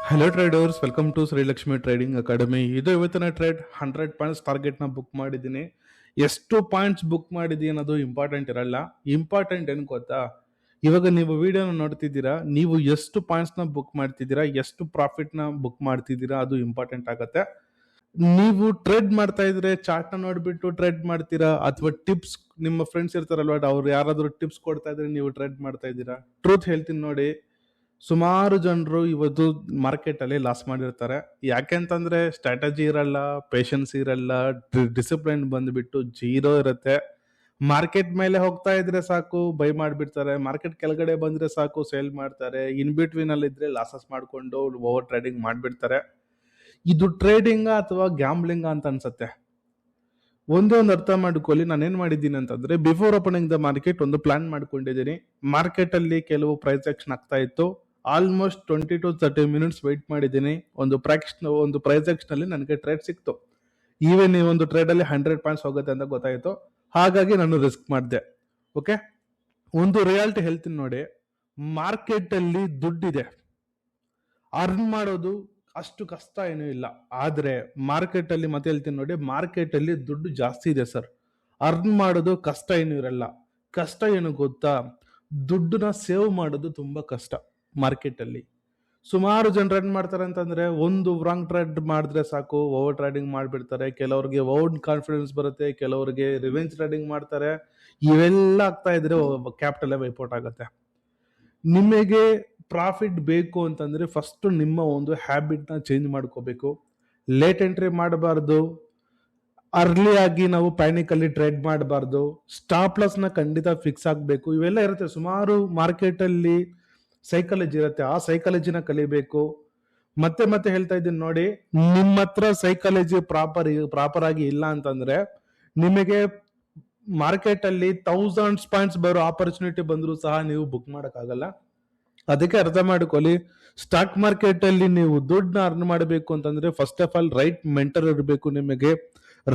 Hello traders, welcome to Shri Lakshmi trading academy. ಇದು ಇವತ್ತಿನ trade 100 points ಟಾರ್ಗೆಟ್ನ book ಮಾಡಿದ್ದೀನಿ. ಎಷ್ಟು ಪಾಯಿಂಟ್ಸ್ ಬುಕ್ ಮಾಡಿದ್ದೀನಿ ಅನ್ನೋದು ಇಂಪಾರ್ಟೆಂಟ್ ಇರಲ್ಲ. ಇಂಪಾರ್ಟೆಂಟ್ ಏನು ಗೊತ್ತಾ, ಇವಾಗ ನೀವು ವಿಡಿಯೋನ ನೋಡ್ತಿದ್ದೀರಾ, ನೀವು ಎಷ್ಟು ಪಾಯಿಂಟ್ಸ್ನ ಬುಕ್ ಮಾಡ್ತಿದ್ದೀರಾ, ಎಷ್ಟು ಪ್ರಾಫಿಟ್ನ ಬುಕ್ ಮಾಡ್ತಿದ್ದೀರಾ, ಅದು ಇಂಪಾರ್ಟೆಂಟ್ ಆಗುತ್ತೆ. ನೀವು ಟ್ರೇಡ್ ಮಾಡ್ತಾ ಇದ್ರೆ ಚಾರ್ಟ್ನ ನೋಡ್ಬಿಟ್ಟು ಟ್ರೇಡ್ ಮಾಡ್ತೀರಾ, ಅಥವಾ ಟಿಪ್ಸ್ ನಿಮ್ಮ ಫ್ರೆಂಡ್ಸ್ ಇರ್ತಾರಲ್ವಾ, ಅವ್ರು ಯಾರಾದರೂ ಟಿಪ್ಸ್ ಕೊಡ್ತಾ ಇದ್ರೆ ನೀವು ಟ್ರೇಡ್ ಮಾಡ್ತಾ ಇದ್ದೀರಾ. ಟ್ರೂತ್ ಹೇಳ್ತೀನಿ ನೋಡಿ, ಸುಮಾರು ಜನರು ಇವತ್ತು ಮಾರ್ಕೆಟ್ ಅಲ್ಲಿ ಲಾಸ್ ಮಾಡಿರ್ತಾರೆ. ಯಾಕೆಂತಂದ್ರೆ ಸ್ಟ್ರಾಟಜಿ ಇರಲ್ಲ, ಪೇಷನ್ಸ್ ಇರಲ್ಲ, ಡಿಸಿಪ್ಲಿನ್ ಬಂದ್ಬಿಟ್ಟು ಜೀರೋ ಇರುತ್ತೆ. ಮಾರ್ಕೆಟ್ ಮೇಲೆ ಹೋಗ್ತಾ ಇದ್ರೆ ಸಾಕು ಬೈ ಮಾಡ್ಬಿಡ್ತಾರೆ, ಮಾರ್ಕೆಟ್ ಕೆಳಗಡೆ ಬಂದ್ರೆ ಸಾಕು ಸೇಲ್ ಮಾಡ್ತಾರೆ, ಇನ್ ಬಿಟ್ವೀನ್ ಅಲ್ಲಿ ಇದ್ರೆ ಲಾಸಸ್ ಮಾಡ್ಕೊಂಡು ಓವರ್ ಟ್ರೇಡಿಂಗ್ ಮಾಡ್ಬಿಡ್ತಾರೆ. ಇದು ಟ್ರೇಡಿಂಗ್ ಅಥವಾ ಗ್ಯಾಂಬ್ಲಿಂಗ್ ಅಂತ ಅನ್ಸುತ್ತೆ. ಒಂದೇ ಒಂದು ಅರ್ಥ ಮಾಡ್ಕೊಳ್ಳಿ, ನಾನೇನ್ ಮಾಡಿದ್ದೀನಿ ಅಂತಂದ್ರೆ, ಬಿಫೋರ್ ಓಪನಿಂಗ್ ದ ಮಾರ್ಕೆಟ್ ಒಂದು ಪ್ಲಾನ್ ಮಾಡ್ಕೊಂಡಿದ್ದೀನಿ. ಮಾರ್ಕೆಟ್ ಅಲ್ಲಿ ಕೆಲವು ಪ್ರೈಸ್ ಆಕ್ಷನ್ ಆಗ್ತಾ ಇತ್ತು. ಆಲ್ಮೋಸ್ಟ್ 20 to 30 ಮಿನಿಟ್ಸ್ ವೆಯ್ಟ್ ಮಾಡಿದ್ದೀನಿ. ಒಂದು ಪ್ರೈಸ್ ಆಕ್ಷನ್ ಅಲ್ಲಿ ನನಗೆ ಟ್ರೇಡ್ ಸಿಕ್ತು. ಈವನ್ ಈ ಒಂದು ಟ್ರೇಡ್ ಅಲ್ಲಿ 100 ಪಾಯಿಂಟ್ಸ್ ಹೋಗುತ್ತೆ ಅಂತ ಗೊತ್ತಾಯ್ತು. ಹಾಗಾಗಿ ನಾನು ರಿಸ್ಕ್ ಮಾಡಿದೆ. ಓಕೆ, ಒಂದು ರಿಯಾಲಿಟಿ ಹೇಳ್ತೀನಿ ನೋಡಿ, ಮಾರ್ಕೆಟ್ ಅಲ್ಲಿ ದುಡ್ಡಿದೆ, ಅರ್ನ್ ಮಾಡೋದು ಅಷ್ಟು ಕಷ್ಟ ಏನೂ ಇಲ್ಲ. ಆದ್ರೆ ಮಾರ್ಕೆಟ್ ಅಲ್ಲಿ ಮತ್ತೆ ಹೇಳ್ತೀನಿ ನೋಡಿ, ಮಾರ್ಕೆಟ್ ಅಲ್ಲಿ ದುಡ್ಡು ಜಾಸ್ತಿ ಇದೆ ಸರ್, ಅರ್ನ್ ಮಾಡೋದು ಕಷ್ಟ ಏನು ಇರಲ್ಲ. ಕಷ್ಟ ಏನು ಗೊತ್ತಾ, ದುಡ್ಡನ್ನ ಸೇವ್ ಮಾಡೋದು ತುಂಬಾ ಕಷ್ಟ. ಮಾರ್ಕೆಟ್ ಅಲ್ಲಿ ಸುಮಾರು ಜನ ರನ್ ಮಾಡ್ತಾರೆ ಅಂತಂದ್ರೆ, ಒಂದು ರಾಂಗ್ ಟ್ರೇಡ್ ಮಾಡಿದ್ರೆ ಸಾಕು ಓವರ್ ಟ್ರೇಡಿಂಗ್ ಮಾಡ್ಬಿಡ್ತಾರೆ. ಕೆಲವರಿಗೆ ಓವರ್ ಕಾನ್ಫಿಡೆನ್ಸ್ ಬರುತ್ತೆ, ಕೆಲವರಿಗೆ ರಿವೆಂಜ್ ಟ್ರೇಡಿಂಗ್ ಮಾಡ್ತಾರೆ. ಇವೆಲ್ಲ ಆಗ್ತಾ ಇದ್ರೆ ಕ್ಯಾಪಿಟಲ್ ವೈಪೌಟ್ ಆಗುತ್ತೆ. ನಿಮಗೆ ಪ್ರಾಫಿಟ್ ಬೇಕು ಅಂತಂದ್ರೆ ಫಸ್ಟ್ ನಿಮ್ಮ ಒಂದು ಹ್ಯಾಬಿಟ್ ನ ಚೇಂಜ್ ಮಾಡ್ಕೋಬೇಕು. ಲೇಟ್ ಎಂಟ್ರಿ ಮಾಡಬಾರ್ದು, ಅರ್ಲಿ ಆಗಿ ನಾವು ಪ್ಯಾನಿಕ್ ಅಲ್ಲಿ ಟ್ರೇಡ್ ಮಾಡಬಾರ್ದು, ಸ್ಟಾಪ್ ಲಾಸ್ ನ ಖಂಡಿತ ಫಿಕ್ಸ್ ಆಗ್ಬೇಕು. ಇವೆಲ್ಲ ಇರುತ್ತೆ. ಸುಮಾರು ಮಾರ್ಕೆಟ್ ಅಲ್ಲಿ ಸೈಕಾಲಜಿ ಇರುತ್ತೆ, ಆ ಸೈಕಾಲಜಿನ ಕಲಿಬೇಕು. ಮತ್ತೆ ಮತ್ತೆ ಹೇಳ್ತಾ ಇದ್ದೀನಿ ನೋಡಿ, ನಿಮ್ಮ ಹತ್ರ ಸೈಕಾಲಜಿ ಪ್ರಾಪರ್ ಆಗಿ ಇಲ್ಲ ಅಂತಂದ್ರೆ ನಿಮಗೆ ಮಾರ್ಕೆಟ್ ಅಲ್ಲಿ 1000 ಪಾಯಿಂಟ್ಸ್ ಬರೋ ಆಪರ್ಚುನಿಟಿ ಬಂದ್ರು ಸಹ ನೀವು ಬುಕ್ ಮಾಡಕ್ ಆಗಲ್ಲ. ಅದಕ್ಕೆ ಅರ್ಥ ಮಾಡ್ಕೊಳ್ಳಿ, ಸ್ಟಾಕ್ ಮಾರ್ಕೆಟ್ ಅಲ್ಲಿ ನೀವು ದುಡ್ಡನ್ನ ಅರ್ನ್ ಮಾಡಬೇಕು ಅಂತಂದ್ರೆ first of all right mentor ಇರಬೇಕು, ನಿಮಗೆ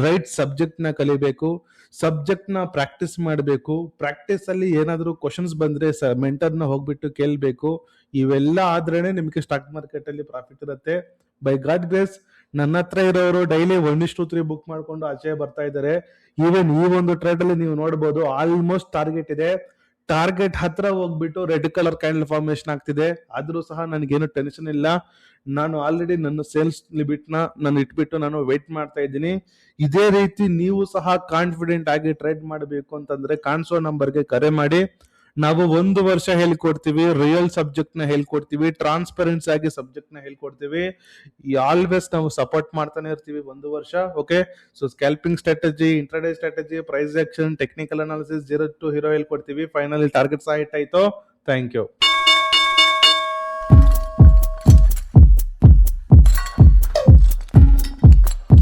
ರೈಟ್ ಸಬ್ಜೆಕ್ಟ್ ನ ಕಲಿಬೇಕು, ಸಬ್ಜೆಕ್ಟ್ ನ ಪ್ರಾಕ್ಟೀಸ್ ಮಾಡಬೇಕು. ಪ್ರಾಕ್ಟೀಸ್ ಅಲ್ಲಿ ಏನಾದ್ರು ಕ್ವಶನ್ಸ್ ಬಂದ್ರೆ ಮೆಂಟರ್ ನ ಹೋಗ್ಬಿಟ್ಟು ಕೇಳ್ಬೇಕು. ಇವೆಲ್ಲ ಆದ್ರೇನೆ ನಿಮಗೆ ಸ್ಟಾಕ್ ಮಾರ್ಕೆಟ್ ಅಲ್ಲಿ ಪ್ರಾಫಿಟ್ ಇರುತ್ತೆ. ಬೈ ಗಾಡ್ ಗ್ರೇಸ್ ನನ್ನ ಹತ್ರ ಇರೋರು ಡೈಲಿ 1:3 ಬುಕ್ ಮಾಡ್ಕೊಂಡು ಆಚೆ ಬರ್ತಾ ಇದ್ದಾರೆ. ಈವನ್ ಈ ಒಂದು ಟ್ರೇಡ್ ಅಲ್ಲಿ ನೀವು ನೋಡಬಹುದು, ಆಲ್ಮೋಸ್ಟ್ ಟಾರ್ಗೆಟ್ ಇದೆ. ಟಾರ್ಗೆಟ್ ಹತ್ರ ಹೋಗ್ಬಿಟ್ಟು ರೆಡ್ ಕಲರ್ ಕ್ಯಾಂಡಲ್ ಫಾರ್ಮೇಶನ್ ಆಗ್ತಿದೆ. ಆದ್ರೂ ಸಹ ನನಗೇನು ಟೆನ್ಷನ್ ಇಲ್ಲ. ನಾನು ಆಲ್ರೆಡಿ ನನ್ನ ಸೇಲ್ಸ್ ಲಿಮಿಟ್ ನಾನು ಇಟ್ಬಿಟ್ಟು ನಾನು ವೇಟ್ ಮಾಡ್ತಾ ಇದ್ದೀನಿ. ಇದೇ ರೀತಿ ನೀವು ಸಹ ಕಾನ್ಫಿಡೆಂಟ್ ಆಗಿ ಟ್ರೇಡ್ ಮಾಡಬೇಕು ಅಂತಂದ್ರೆ ಕಾಣಿಸೋ ನಂಬರ್ಗೆ ಕರೆ ಮಾಡಿ. ನಾವು 1 ವರ್ಷ ಹೇಳ್ಕೊಡ್ತೀವಿ, ರಿಯಲ್ ಸಬ್ಜೆಕ್ಟ್ ನ ಹೇಳ್ಕೊಡ್ತೀವಿ, ಟ್ರಾನ್ಸ್ಪರೆನ್ಸಿ ಆಗಿ ಸಬ್ಜೆಕ್ಟ್ ನ ಹೇಳ್ಕೊಡ್ತೀವಿ. ಆಲ್ವೇಸ್ ನಾವು ಸಪೋರ್ಟ್ ಮಾಡ್ತಾನೆ ಇರ್ತೀವಿ 1 ವರ್ಷ. Okay, so scalping strategy, intraday strategy, price action, technical analysis, 0 to hero ಹೇಳ್ಕೊಡ್ತೀವಿ. ಫೈನಲಿ ಟಾರ್ಗೆಟ್ ಸಹ ಹಿಟ್ ಆಯ್ತು. Thank you.